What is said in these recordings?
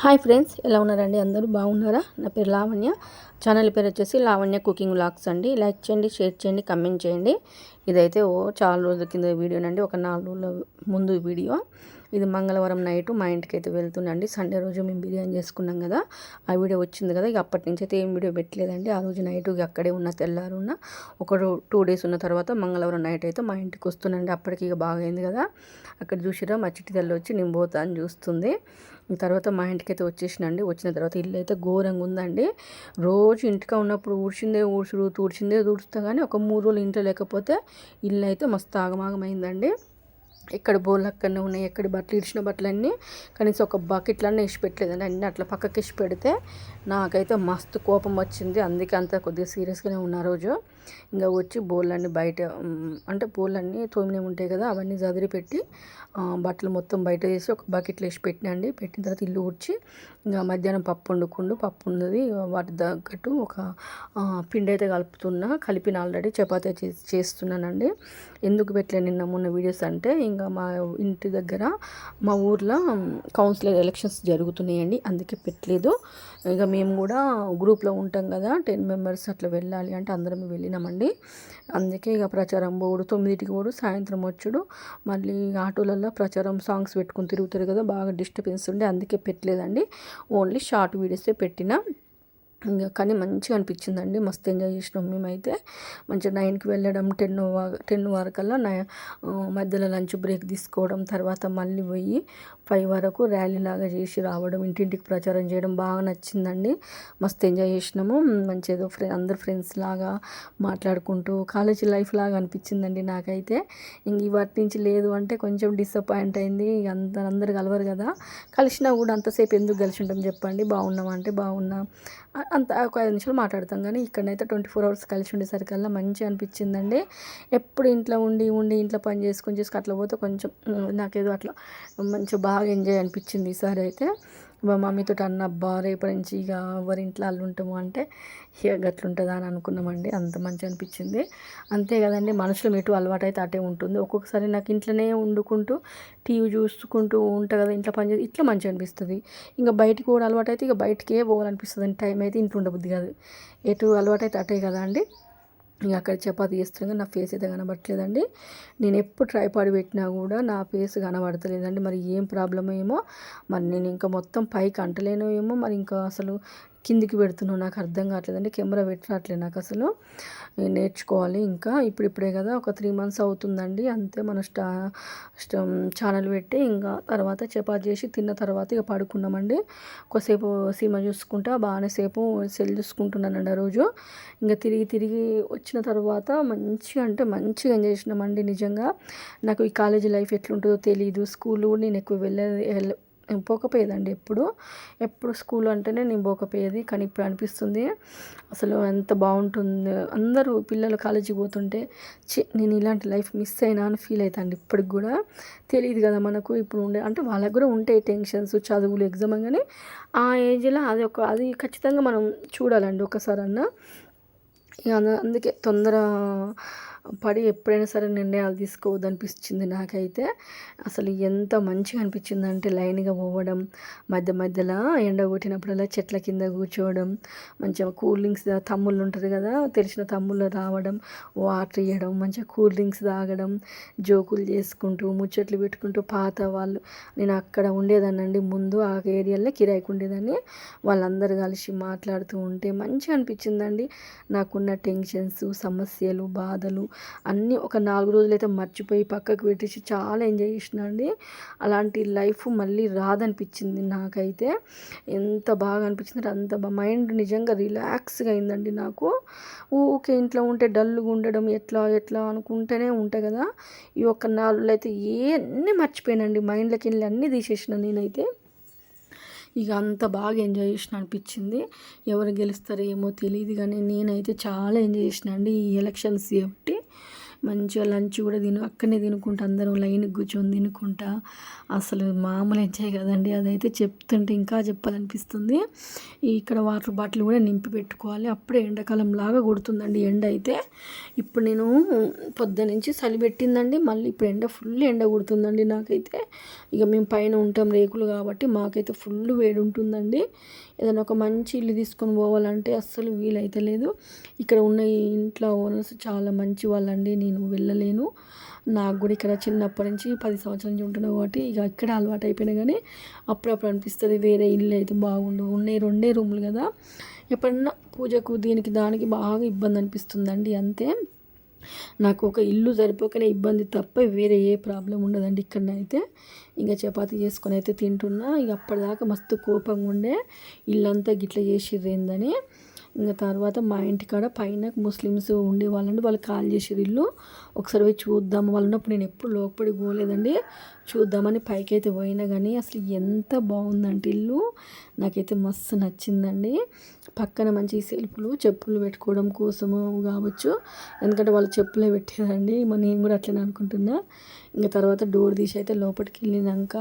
Hi friends, ఎలా ఉన్నారండి? అందరూ బాగున్నారా? నా పేరు లావణ్య. ఛానల్ పేరు వచ్చేసి లావణ్య కుకింగ్ వ్లాగ్స్ అండి. లైక్ చేయండి, షేర్ చేయండి, కమెంట్ చేయండి. ఇదైతే చాలా రోజుల కింద వీడియోనండి, ఒక 4 రోజుల ముందు వీడియో. ఇది మంగళవారం నైట్ మా ఇంటికి అయితే వెళ్తుందండి. సండే రోజు మేము బిర్యానీ చేసుకున్నాం కదా, ఆ వీడియో వచ్చింది కదా. ఇక అప్పటి నుంచి అయితే ఏం వీడియో పెట్టలేదండి. ఆ రోజు నైట్ అక్కడే ఉన్న, తెల్లారున్న ఒక 2 డేస్ ఉన్న తర్వాత మంగళవారం నైట్ అయితే మా ఇంటికి వస్తుందండి. అప్పటికి ఇక బాగా అయింది కదా. అక్కడ చూసిరా మా చిట్టి తల్లి వచ్చి నేను పోతా అని చూస్తుంది. తర్వాత మా ఇంటికి అయితే వచ్చేసినండి. వచ్చిన తర్వాత ఇల్లు అయితే ఘోరంగా ఉందండి. రోజు ఇంటికి ఉన్నప్పుడు ఊడ్చిందే ఊడ్చుడు, తుడిచిందే తుడుస్తా, కానీ ఒక 3 రోజులు ఇంట్లో లేకపోతే ఇల్లు అయితే మస్తు ఆగమాగమైందండి. ఎక్కడ బోళ్ళు అక్కడనే ఉన్నాయి, ఎక్కడ బట్టలు ఇడిచిన బట్టలన్నీ కనీసం ఒక బకెట్లన్నీ వేసి పెట్టలేదండి. అన్నీ అట్లా పక్కకి వేసి పెడితే నాకైతే మస్తు కోపం వచ్చింది. అందుకే అంత కొద్దిగా సీరియస్గానే ఉన్న రోజు. ఇంకా వచ్చి బోళ్ళన్నీ బయట అంటే బోళ్ళన్నీ తోమినే ఉంటాయి కదా, అవన్నీ చదిరి పెట్టి బట్టలు మొత్తం బయట వేసి ఒక బకెట్లో వేసి పెట్టినండి. పెట్టిన తర్వాత ఇల్లు ఊడ్చి ఇంకా మధ్యాహ్నం పప్పు ఉన్నది. వాటి తగ్గట్టు ఒక పిండి అయితే కలిపిన ఆల్రెడీ చపాతీ చేస్తున్నానండి. ఎందుకు పెట్టలే నిన్న మొన్న వీడియోస్ అంటే, ఇంకా మా ఇంటి దగ్గర మా ఊర్లో కౌన్సిలర్ ఎలక్షన్స్ జరుగుతున్నాయండి, అందుకే పెట్టలేదు. ఇక మేము కూడా గ్రూప్లో ఉంటాం కదా, 10 మెంబర్స్ అట్లా వెళ్ళాలి అంటే అందరం వెళ్ళినామండి. అందుకే ఇక ప్రచారం పోడు, 9కి పోడు, సాయంత్రం వచ్చుడు, మళ్ళీ ఆటోలలో ప్రచారం సాంగ్స్ పెట్టుకుని తిరుగుతారు కదా, బాగా డిస్టర్బెన్స్ ఉండే, అందుకే పెట్టలేదండి. ఓన్లీ షార్ట్ వీడియోసే పెట్టిన. ఇంకా కానీ మంచిగా అనిపించిందండి, మస్తు ఎంజాయ్ చేసినాం మేమైతే. మంచిగా 9కి వెళ్ళడం, 10 వరకల్లా మధ్యలో లంచ్ బ్రేక్ తీసుకోవడం, తర్వాత మళ్ళీ పోయి 5 వరకు ర్యాలీ లాగా చేసి రావడం, ఇంటింటికి ప్రచారం చేయడం బాగా నచ్చిందండి. మస్తు ఎంజాయ్ చేసినాము. మంచిగా ఏదో అందరు ఫ్రెండ్స్ లాగా మాట్లాడుకుంటూ కాలేజీ లైఫ్ లాగా అనిపించిందండి నాకైతే. ఇంక వాటి నుంచి లేదు అంటే కొంచెం డిసప్పాయింట్ అయింది. అందరు కలవరు కదా, కలిసినా కూడా అంతసేపు ఎందుకు కలిసి ఉంటాం చెప్పండి. బాగున్నాం అంటే బాగున్నాం అంత ఒక 5 నిమిషాలు మాట్లాడతాం, కానీ ఇక్కడనైతే 24 అవర్స్ కలిసి ఉండేసరికల్లా మంచిగా అనిపించిందండి. ఎప్పుడు ఇంట్లో ఉండి ఇంట్లో పని చేసుకొని అట్లా పోతే కొంచెం నాకేదో అట్లా మంచిగా బాగా ఎంజాయ్ అనిపించింది ఈసారి అయితే. మా మమ్మీతో అబ్బా రేపటి నుంచి ఇక ఎవరి ఇంట్లో అల్లు ఉంటాము అంటే ఇక గట్లుంటుందా అని అనుకున్నామండి. అంత మంచిగా అనిపించింది. అంతే కదండి, మనుషులు ఎటు అలవాటు అయితే అటే ఉంటుంది. ఒక్కొక్కసారి నాకు ఇంట్లోనే వండుకుంటూ టీవీ చూసుకుంటూ ఉంటా కదా, ఇంట్లో పని చేసి ఇట్లా మంచిగా అనిపిస్తుంది. ఇంకా బయటికి కూడా అలవాటు అయితే ఇక బయటికే పోవాలనిపిస్తుంది అండి. టైం అయితే ఇంట్లో ఉండబుద్ధి కాదు. ఎటు అలవాటు అయితే అటే కదా అండి. ఇక అక్కడ చపాతీ చేస్తున్నాగా నా ఫేస్ అయితే కనబడట్లేదండి. నేను ఎప్పుడు ట్రైపాడ్ పెట్టినా కూడా నా ఫేస్ కనబడతలేదండి. మరి ఏం ప్రాబ్లం ఏమో, మరి నేను ఇంకా మొత్తం పైకి అంటలేనో ఏమో, మరి ఇంకా అసలు కిందికి పెడుతున్నావు నాకు అర్థం కావట్లేదండి. కెమెరా పెట్టట్లేదు నాకు అసలు. నేర్చుకోవాలి ఇంకా, ఇప్పుడిప్పుడే కదా, ఒక 3 మంత్స్ అవుతుందండి అంతే. మన ఛానల్ పెట్టి ఇంకా తర్వాత చపాతీ చేసి తిన్న తర్వాత ఇక పడుకున్నామండి. కొద్దిసేపు సినిమా చూసుకుంటా బాగానే సేపు సెల్ చూసుకుంటున్నానండి ఆ రోజు. ఇంకా తిరిగి వచ్చిన తర్వాత మంచిగా అంటే మంచిగా ఎంజాయ్ చేసినామండి నిజంగా. నాకు ఈ కాలేజీ లైఫ్ ఎట్లుంటుందో తెలియదు. స్కూల్ కూడా నేను ఎక్కువ పోకపోయేదండి. ఎప్పుడు స్కూల్ అంటేనే నేను పోకపోయేది, కానీ ఇప్పుడు అనిపిస్తుంది అసలు ఎంత బాగుంటుంది. అందరూ పిల్లలు కాలేజీకి పోతుంటే నేను ఇలాంటి లైఫ్ మిస్ అయినా అని ఫీల్ అవుతాండి. ఇప్పటికి కూడా తెలియదు కదా మనకు ఇప్పుడు ఉండే, అంటే వాళ్ళకు కూడా ఉంటాయి టెన్షన్స్, చదువులు, ఎగ్జామ్, కానీ ఆ ఏజ్లో అది ఖచ్చితంగా మనం చూడాలండి ఒకసారన్నా. ఇక అందుకే తొందర పడి ఎప్పుడైనా సరే నిర్ణయాలు తీసుకోవద్దు అనిపించింది నాకైతే. అసలు ఎంత మంచిగా అనిపించిందంటే లైన్గా పోవడం, మధ్యలో ఎండ కొట్టినప్పుడల్లా చెట్ల కింద కూర్చోవడం, మంచిగా కూల్ డ్రింక్స్ తమ్ముళ్ళు ఉంటుంది కదా, తెలిసిన తమ్ముళ్ళు రావడం, వాటర్ ఇవ్వడం, మంచిగా కూల్ డ్రింక్స్ తాగడం, జోకులు చేసుకుంటూ ముచ్చట్లు పెట్టుకుంటూ పాత వాళ్ళు, నేను అక్కడ ఉండేదాన్నండి ముందు ఆ ఏరియాలో కిరాయికి ఉండేదాన్ని, వాళ్ళందరూ కలిసి మాట్లాడుతూ ఉంటే మంచిగా అనిపించిందండి. నాకున్న టెన్షన్స్, సమస్యలు, బాధలు అన్నీ ఒక 4 రోజులైతే మర్చిపోయి పక్కకు పెట్టేసి చాలా ఎంజాయ్ చేసిన అండి. అలాంటి లైఫ్ మళ్ళీ రాదనిపించింది నాకైతే. ఎంత బాగా అనిపించింది అంత మైండ్ నిజంగా రిలాక్స్గా అయిందండి నాకు. ఊకే ఇంట్లో ఉంటే డల్గా ఉండడం, ఎట్లా అనుకుంటూనే ఉంటాయి కదా. ఈ ఒక్క 4 రోజులు అయితే అన్నీ మర్చిపోయానండి, మైండ్లోకి వెళ్ళి అన్నీ తీసేసిన నేనైతే. ఇక అంత బాగా ఎంజాయ్ చేసిన అనిపించింది. ఎవరు గెలుస్తారో ఏమో తెలియదు, కానీ నేనైతే చాలా ఎంజాయ్ చేసిన అండి ఈ ఎలక్షన్స్ కాబట్టి. మంచిగా లంచ్ కూడా అక్కడనే తినుకుంటా అందరం లైన్కి కూర్చొని తినుకుంటా అసలు మామూలు ఎంజాయ్ కదండి. అదైతే చెప్తుంటే ఇంకా చెప్పాలనిపిస్తుంది. ఇక్కడ వాటర్ బాటిల్ కూడా నింపి పెట్టుకోవాలి. అప్పుడే ఎండాకాలం లాగా కొడుతుందండి ఎండ అయితే. ఇప్పుడు నేను పొద్దునుంచి చలి పెట్టిందండి, మళ్ళీ ఇప్పుడు ఫుల్ ఎండ కొడుతుందండి నాకైతే. ఇక మేము పైన ఉంటాం రేకులు కాబట్టి మాకైతే ఫుల్ వేడి ఉంటుందండి. ఏదైనా ఒక మంచి ఇల్లు తీసుకొని పోవాలంటే అస్సలు వీలైతే లేదు. ఇక్కడ ఉన్న ఈ ఇంట్లో ఓనర్స్ చాలా మంచి వాళ్ళండి, నేను వెళ్ళలేను. నాకు కూడా ఇక్కడ చిన్నప్పటి నుంచి 10 సంవత్సరాల నుంచి ఉంటున్నాను కాబట్టి ఇక ఇక్కడ అలవాటు అయిపోయినా కానీ అప్పుడప్పుడు అనిపిస్తుంది వేరే ఇల్లు అయితే బాగుండు. ఉన్నాయి 2 రూములు కదా, ఎప్పుడన్నా పూజకు దీనికి దానికి బాగా ఇబ్బంది అనిపిస్తుందండి అంతే. నాకు ఒక ఇల్లు సరిపోకనే ఇబ్బంది తప్ప వేరే ఏ ప్రాబ్లం ఉండదండి ఇక్కడనైతే. ఇంకా చపాతీ చేసుకొని అయితే తింటున్నా. ఇక అప్పటిదాకా మస్తు కోపంగా ఉండే ఇల్లంతా గిట్ల చేసిర్రేందని. ఇంకా తర్వాత మా ఇంటికాడ పైన ముస్లిమ్స్ ఉండేవాళ్ళండి, వాళ్ళు కాల్ చేసిర్రు ఇల్లు. ఒకసారి పోయి చూద్దాం వాళ్ళు ఉన్నప్పుడు. నేను ఎప్పుడు లోపలికి పోలేదండి, చూద్దామని పైకి అయితే పోయినా కానీ అసలు ఎంత బాగుందంటే ఇల్లు నాకైతే మస్తు నచ్చిందండి. పక్కన మంచి సెల్ఫ్లు చెప్పులు పెట్టుకోవడం కోసము కావచ్చు, ఎందుకంటే వాళ్ళు చెప్పులే పెట్టారండి. నేను కూడా అట్లనే అనుకుంటున్నా. ఇంకా తర్వాత డోర్ తీసి అయితే లోపలికి వెళ్ళినాక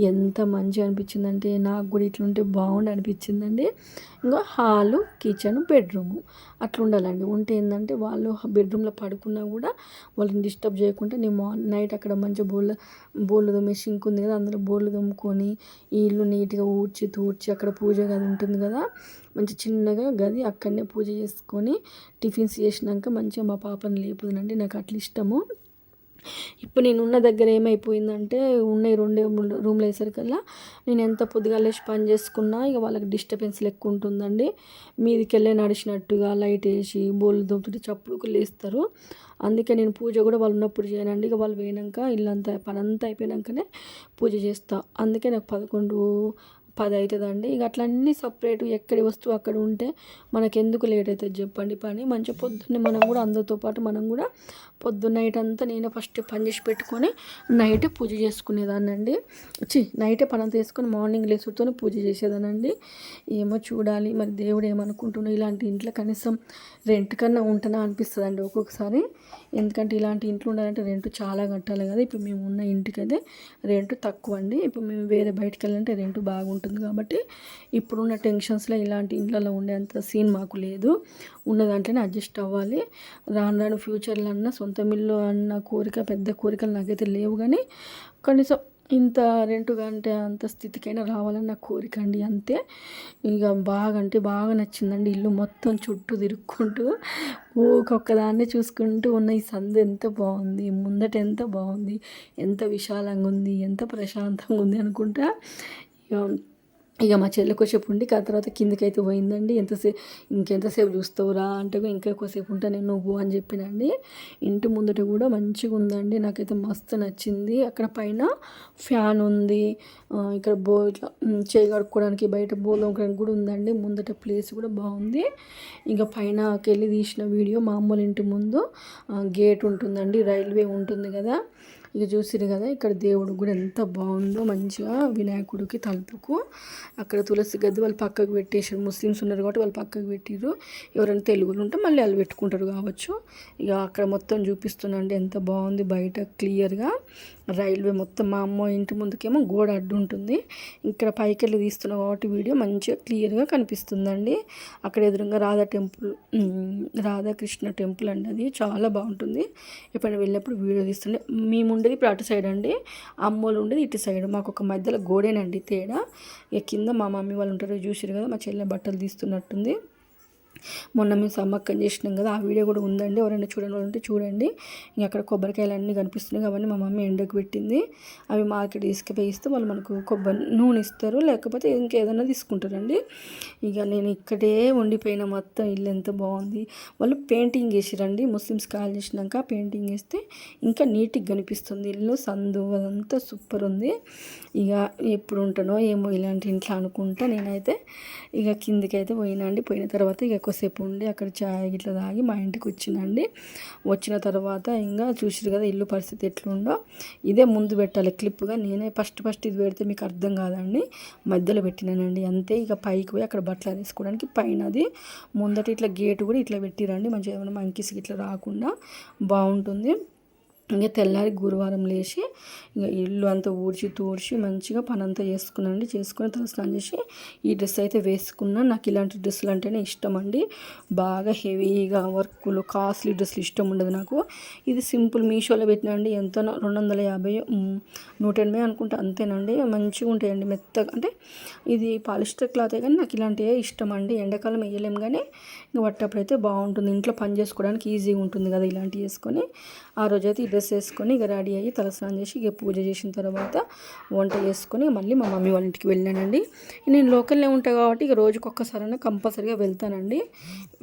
ఎంత మంచిగా అనిపించిందంటే నాకు కూడా ఇట్లుంటే బాగుండి అనిపించిందండి. ఇంకా హాలు, కిచెన్, బెడ్రూము అట్లా ఉండాలండి. ఉంటే ఏంటంటే వాళ్ళు బెడ్రూమ్లో పడుకున్నా కూడా వాళ్ళని డిస్టర్బ్ చేయకుండా నేను నైట్ అక్కడ మంచిగా బోళ్ళు తోమే సింక్ ఉంది కదా, అందులో బోళ్ళు తోముకొని ఈ ఇల్లు నీట్గా ఊడ్చి తూడ్చి అక్కడ పూజ గది ఉంటుంది కదా, మంచి చిన్నగా గది అక్కడనే పూజ చేసుకొని టిఫిన్స్ చేసినాక మంచిగా మా పాపని లేపుదనండి. నాకు అట్లా ఇష్టము. ఇప్పుడు నేను ఉన్న దగ్గర ఏమైపోయిందంటే ఉన్నాయి 2 రూమ్లు వేసరికల్లా నేను ఎంత పొద్దుగా లేచి పని చేసుకున్నా ఇక వాళ్ళకి డిస్టర్బెన్స్ లెక్క ఉంటుందండి. మీదికి వెళ్ళే నడిచినట్టుగా లైట్ వేసి బోళ్ళు దొంగతుంటే చప్పుడుకు లేస్తారు. అందుకే నేను పూజ కూడా వాళ్ళు ఉన్నప్పుడు చేయనండి. ఇక వాళ్ళు పోయినాక ఇల్లంతా పనంతా అయిపోయినాకనే పూజ చేస్తా. అందుకే నాకు 11-10 అవుతుందండి. ఇక అట్లా అన్నీ సపరేట్ ఎక్కడి వస్తువు అక్కడ ఉంటే మనకెందుకు లేట్ అవుతుంది చెప్పండి పని. మంచిగా పొద్దున్నే మనం కూడా అందరితో పాటు మనం కూడా నైట్ అంతా నేను ఫస్ట్ పని చేసి పెట్టుకొని నైటే పూజ చేసుకునేదాన్నండి. నైటే పని అంతా వేసుకొని మార్నింగ్ లేసుతోనే పూజ చేసేదానండి. ఏమో చూడాలి మరి దేవుడు ఏమనుకుంటున్నా. ఇలాంటి ఇంట్లో కనీసం రెంట్ కన్నా ఉంటున్నా అనిపిస్తుంది అండి ఒక్కొక్కసారి. ఎందుకంటే ఇలాంటి ఇంట్లో ఉండాలంటే రెంట్ చాలా కట్టాలి కదా. ఇప్పుడు మేము ఉన్న ఇంటికైతే రెంట్ తక్కువ అండి. ఇప్పుడు మేము వేరే బయటకు వెళ్ళాలంటే రెంట్ బాగుంటుంది కాబట్టి ఇప్పుడున్న టెన్షన్స్లో ఇలాంటి ఇంట్లో ఉండేంత సీన్ మాకు లేదు. ఉన్న దాంట్లోనే అడ్జస్ట్ అవ్వాలి. రాను రాను ఫ్యూచర్లో అన్న సొంత ఇల్లు అన్న కోరిక, పెద్ద కోరికలు నాకైతే లేవు. కానీ కనీసం ఇంత రెంటుగా అంటే అంత స్థితికైనా రావాలని నా కోరిక అండి అంతే. ఇక బాగా అంటే బాగా నచ్చిందండి ఇల్లు మొత్తం చుట్టూ తిరుక్కుంటూ ఒక్కొక్కదాన్ని చూసుకుంటూ ఉన్న ఈ సందు ఎంత బాగుంది, ముందట ఎంత బాగుంది, ఎంత విశాలంగా ఉంది, ఎంత ప్రశాంతంగా ఉంది అనుకుంటా. ఇక మా చెల్లి కొద్దిసేపు ఉండి ఆ తర్వాత కిందకైతే పోయిందండి. ఇంకెంతసేపు చూస్తావురా అంటే ఇంకా ఎక్కువసేపు ఉంటా నేను నువ్వు అని చెప్పినండి. ఇంటి ముందట కూడా మంచిగా ఉందండి, నాకైతే మస్తు నచ్చింది. అక్కడ పైన ఫ్యాన్ ఉంది, ఇక్కడ ఇట్లా చేయి కడుక్కోవడానికి బయట బోల్కి కూడా ఉందండి. ముందట ప్లేస్ కూడా బాగుంది. ఇంకా పైనకి వెళ్ళి తీసిన వీడియో. మా అమ్మోళ్ళ ఇంటి ముందు గేట్ ఉంటుందండి, రైల్వే ఉంటుంది కదా. ఇక చూసిరు కదా ఇక్కడ దేవుడు కూడా ఎంత బాగుందో, మంచిగా వినాయకుడికి తలుపుకు అక్కడ తులసి గద్ది వాళ్ళు పక్కకు పెట్టేసారు. ముస్లిమ్స్ ఉన్నారు కాబట్టి వాళ్ళు పక్కకు పెట్టిర్రు. ఎవరైనా తెలుగులు ఉంటే మళ్ళీ వాళ్ళు పెట్టుకుంటారు కావచ్చు. ఇక అక్కడ మొత్తం చూపిస్తున్నాండి ఎంత బాగుంది బయట క్లియర్గా. రైల్వే మొత్తం మా అమ్మ ఇంటి ముందుకేమో గోడ అడ్డు ఉంటుంది. ఇక్కడ పైకి వెళ్ళి తీస్తున్నాం కాబట్టి వీడియో మంచిగా క్లియర్గా కనిపిస్తుందండి. అక్కడ ఎదురుగా రాధాకృష్ణ టెంపుల్ అండి, అది చాలా బాగుంటుంది. ఎప్పుడైనా వెళ్ళినప్పుడు వీడియో తీస్తుండే. మేము ఉండేది ఇప్పుడు అటు సైడ్ అండి, అమ్మోళ్ళు ఉండేది ఇటు సైడ్. మాకు ఒక మధ్యలో గోడేనండి తేడా. ఇక కింద మా మమ్మీ వాళ్ళు ఉంటారు, చూసారు కదా మా చెల్లె బట్టలు తీస్తున్నట్టుంది. మొన్న మేము సమ్మక్కని చేసినాం కదా, ఆ వీడియో కూడా ఉందండి. ఎవరైనా చూడండి ఉంటే చూడండి. ఇంకా అక్కడ కొబ్బరికాయలు అన్నీ కనిపిస్తున్నాయి. అవన్నీ మా మమ్మీ ఎండకు పెట్టింది. అవి మార్కెట్ తీసుకుపోయి ఇస్తే వాళ్ళు మనకు కొబ్బరి నూనె ఇస్తారు, లేకపోతే ఇంకేదైనా తీసుకుంటారండి. ఇక నేను ఇక్కడే ఉండిపోయిన. మొత్తం ఇల్లు ఎంత బాగుంది. వాళ్ళు పెయింటింగ్ వేసిరండి, ముస్లిమ్స్ కాల్ చేసినాక పెయింటింగ్ వేస్తే ఇంకా నీట్గా కనిపిస్తుంది ఇల్లు. సందు అదంతా సూపర్ ఉంది. ఇక ఎప్పుడు ఉంటానో ఏమో ఇలాంటి ఇంట్లో అనుకుంటా నేనైతే ఇక కిందికి అయితే పోయినా అండి. పోయిన తర్వాత ఇక కొద్దిసేపు ఉండి అక్కడ చాయ్ ఇట్లా తాగి మా ఇంటికి వచ్చినండి. వచ్చిన తర్వాత ఇంకా చూసారు కదా ఇల్లు పరిస్థితి ఎట్లుందో. ఇదే ముందు పెట్టాలి క్లిప్గా. నేనే ఫస్ట్ ఇది పెడితే మీకు అర్థం కాదండి, మధ్యలో పెట్టినానండి అంతే. ఇక పైకి పోయి అక్కడ బట్టలు వేసుకోవడానికి పైనది ముందట ఇట్లా గేటు కూడా ఇట్లా పెట్టిరండి, మంచిగా ఏమైనా మంకీస్కి ఇట్లా రాకుండా బాగుంటుంది. ఇంకా తెల్లారి గురువారం లేచి ఇంకా ఇల్లు అంతా ఊడ్చి తూడ్చి మంచిగా పని అంతా చేసుకుని తలస్నానం చేసి ఈ డ్రెస్ అయితే వేసుకున్నాను. నాకు ఇలాంటి డ్రెస్సులు అంటేనే ఇష్టం అండి. బాగా హెవీగా వర్కులు కాస్ట్లీ డ్రెస్సులు ఇష్టం ఉండదు నాకు. ఇది సింపుల్ మీషోలో పెట్టినండి, ఎంతో 250 180 అనుకుంటా అంతేనండి. మంచిగా ఉంటాయండి మెత్తగా. అంటే ఇది పాలిస్టర్ క్లాతే కానీ నాకు ఇలాంటివే ఇష్టం అండి. ఎండాకాలం వేయలేము కానీ ఇంకా పట్టప్పుడైతే బాగుంటుంది, ఇంట్లో పని చేసుకోవడానికి ఈజీగా ఉంటుంది కదా ఇలాంటివి వేసుకొని. ఆ రోజైతే ఈ డ్రెస్ వేసుకొని ఇక రెడీ అయ్యి తలస్నానం చేసి ఇక పూజ చేసిన తర్వాత వంట చేసుకొని మళ్ళీ మా మమ్మీ వాళ్ళ ఇంటికి వెళ్ళానండి. నేను లోకల్నే ఉంటాను కాబట్టి ఇక రోజుకి ఒక్కసారైనా కంపల్సరీగా వెళ్తానండి.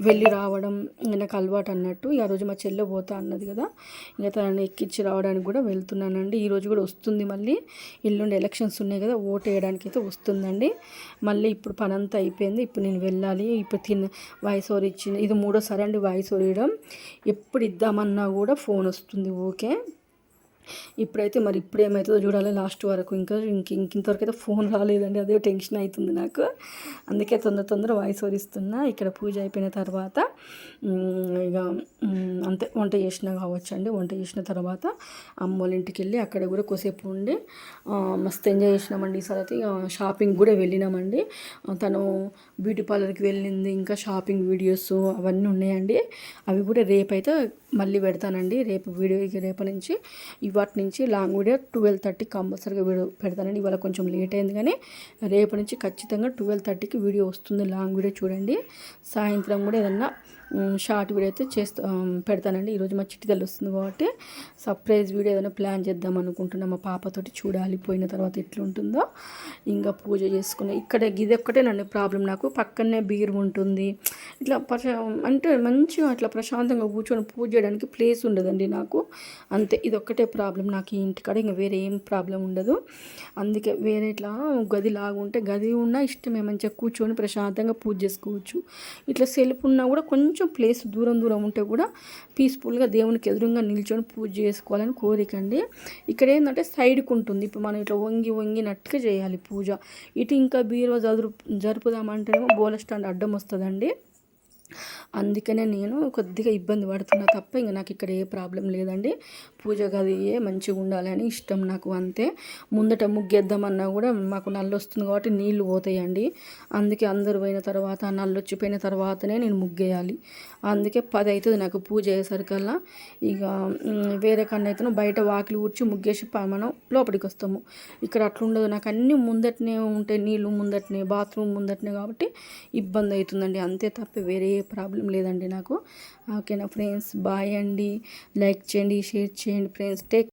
వెళ్ళి రావడం నాకు అలవాటు అన్నట్టు. ఆ రోజు మా చెల్లె పోతా అన్నది కదా, ఇంకా తనని ఎక్కించి రావడానికి కూడా వెళ్తున్నానండి. ఈరోజు కూడా వస్తుంది, మళ్ళీ ఎల్లుండి ఎలక్షన్స్ ఉన్నాయి కదా, ఓటు వేయడానికి అయితే వస్తుందండి. మళ్ళీ ఇప్పుడు పని అంతా అయిపోయింది, ఇప్పుడు నేను వెళ్ళాలి. ఇప్పుడు వాయిస్ ఓవర్ ఇచ్చింది, ఇది 3వ సారి అండి వాయిస్ ఓవర్ ఇవ్వడం. ఎప్పుడు ఇద్దామన్నా కూడా ఫోన్ వస్తుంది ఓకే. ఇప్పుడైతే మరి ఇప్పుడు ఏమవుతుందో చూడాలి లాస్ట్ వరకు. ఇంతవరకు అయితే ఫోన్ రాలేదండి, అదే టెన్షన్ అవుతుంది నాకు. అందుకే తొందర వాయిస్ ఓవర్ ఇస్తున్నా. ఇక్కడ పూజ అయిపోయిన తర్వాత ఇక అంతే వంట చేసినా కావచ్చు అండి. వంట చేసిన తర్వాత అమ్మోళ్ళ ఇంటికి వెళ్ళి అక్కడ కూడా కొద్దిసేపు ఉండి మస్తు ఎంజాయ్ చేసినామండి. ఈసారి అయితే షాపింగ్ కూడా వెళ్ళినామండి. తను బ్యూటీ పార్లర్కి వెళ్ళింది, ఇంకా షాపింగ్ వీడియోస్ అవన్నీ ఉన్నాయండి. అవి కూడా రేపైతే మళ్ళీ పెడతానండి. రేపు వీడియో రేపు నుంచి ఇవాటి నుంచి లాంగ్ వీడియో 12:30 కంపల్సరీగా వీడియో పెడతానండి. ఇవాళ కొంచెం లేట్ అయింది కానీ రేపు నుంచి ఖచ్చితంగా 12:30కి వీడియో వస్తుంది, లాంగ్ వీడియో చూడండి. సాయంత్రం కూడా ఏదన్నా షార్ట్ వీడియో అయితే పెడతానండి. ఈరోజు మా చిట్టి తల్లి వస్తుంది కాబట్టి సర్ప్రైజ్ వీడియో ఏదైనా ప్లాన్ చేద్దాం అనుకుంటున్నాం. మా పాపతోటి చూడాలి పోయిన తర్వాత ఎట్లుంటుందో. ఇంకా పూజ చేసుకుని ఇక్కడ ఇది ఒక్కటే నన్ను ప్రాబ్లం, నాకు పక్కనే బీరు ఉంటుంది. ఇట్లా అంటే మంచిగా అట్లా ప్రశాంతంగా కూర్చొని పూజ చేయడానికి ప్లేస్ ఉండదండి నాకు. అంతే, ఇది ఒక్కటే ప్రాబ్లం నాకు ఈ ఇంటికాడ. ఇంకా వేరే ఏం ప్రాబ్లం ఉండదు. అందుకే వేరే ఇట్లా గది లాగుంటే గది ఉన్నా ఇష్టమే, మంచిగా కూర్చొని ప్రశాంతంగా పూజ చేసుకోవచ్చు. ఇట్లా సెల్ఫ్ ఉన్నా కూడా కొంచెం ప్లేస్ దూరం ఉంటే కూడా పీస్ఫుల్గా దేవునికి ఎదురుగా నిల్చొని పూజ చేసుకోవాలని కోరిక అండి. ఇక్కడ ఏంటంటే సైడ్కి ఉంటుంది, ఇప్పుడు మనం ఇట్లా వంగినట్టుగా చేయాలి పూజ. ఇటు ఇంకా బీరువా జరుపుదామంటేనేమో బోల స్టాండ్ అడ్డం వస్తుందండి. అందుకనే నేను కొద్దిగా ఇబ్బంది పడుతున్నా తప్ప ఇంకా నాకు ఇక్కడ ఏ ప్రాబ్లం లేదండి. పూజ గది మంచిగా ఉండాలని ఇష్టం నాకు అంతే. ముందట ముగ్గేద్దామన్నా కూడా మాకు నల్లు వస్తుంది కాబట్టి నీళ్లు పోతాయండి. అందుకే అందరు పోయిన తర్వాత నల్లు వచ్చిపోయిన తర్వాతనే నేను ముగ్గేయాలి. అందుకే 10 అవుతుంది నాకు పూజ అయ్యేసరికల్లా. ఇక వేరే కన్నా అయితే బయట వాకిలి ఊడ్చి ముగ్గేసి మనం లోపలికి వస్తాము. ఇక్కడ అట్లుండదు, నాకు అన్నీ ముందటనే ఉంటాయి, నీళ్ళు ముందటనే, బాత్రూమ్ ముందటనే, కాబట్టి ఇబ్బంది అవుతుందండి. అంతే తప్ప వేరే ప్రాబ్లం లేదండి నాకు. ఓకేనా ఫ్రెండ్స్, బాయ్ అండి. లైక్ చేయండి, షేర్ చేయండి ఫ్రెండ్స్. టేక్